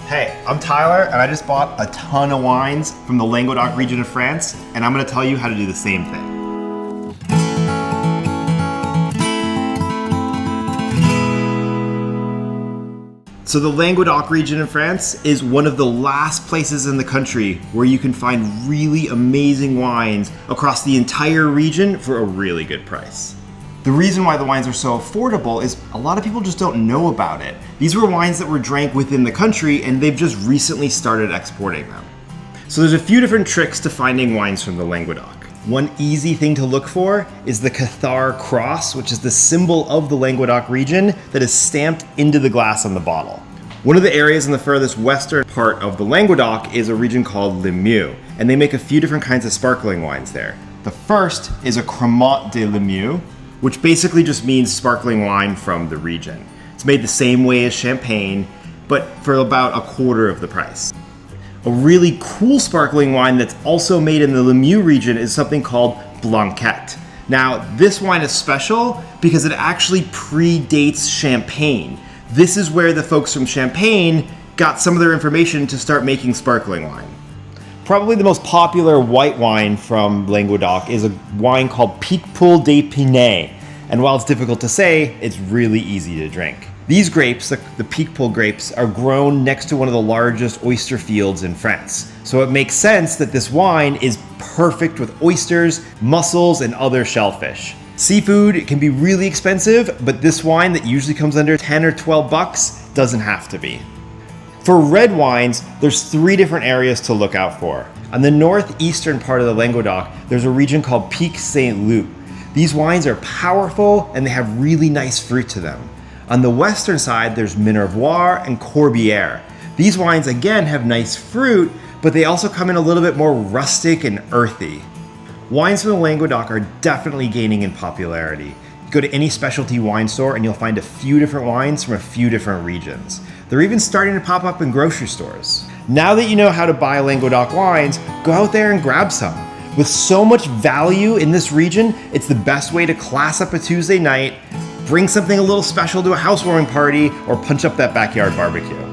Hey, I'm Tyler, and I just bought a ton of wines from the Languedoc region of France, and I'm gonna tell you how to do the same thing. So the Languedoc region of France is one of the last places in the country where you can find really amazing wines across the entire region for a really good price. The reason why the wines are so affordable is a lot of people just don't know about it. These were wines that were drank within the country and they've just recently started exporting them. So there's a few different tricks to finding wines from the Languedoc. One easy thing to look for is the Cathar Cross, which is the symbol of the Languedoc region that is stamped into the glass on the bottle. One of the areas in the furthest western part of the Languedoc is a region called Limoux, and they make a few different kinds of sparkling wines there. The first is a Cremant de Limoux, which basically just means sparkling wine from the region. It's made the same way as champagne, but for about a quarter of the price. A really cool sparkling wine that's also made in the Limoux region is something called Blanquette. Now, this wine is special because it actually predates champagne. This is where the folks from Champagne got some of their information to start making sparkling wine. Probably the most popular white wine from Languedoc is a wine called Picpoul de Pinet. And while it's difficult to say, it's really easy to drink. These grapes, the Picpoul grapes, are grown next to one of the largest oyster fields in France. So it makes sense that this wine is perfect with oysters, mussels, and other shellfish. Seafood can be really expensive, but this wine that usually comes under 10 or 12 bucks doesn't have to be. For red wines, there's 3 different areas to look out for. On the northeastern part of the Languedoc, there's a region called Pic Saint-Loup. These wines are powerful and they have really nice fruit to them. On the western side, there's Minervois and Corbière. These wines again have nice fruit, but they also come in a little bit more rustic and earthy. Wines from the Languedoc are definitely gaining in popularity. Go to any specialty wine store and you'll find a few different wines from a few different regions. They're even starting to pop up in grocery stores. Now that you know how to buy Languedoc wines, go out there and grab some. With so much value in this region, it's the best way to class up a Tuesday night, bring something a little special to a housewarming party, or punch up that backyard barbecue.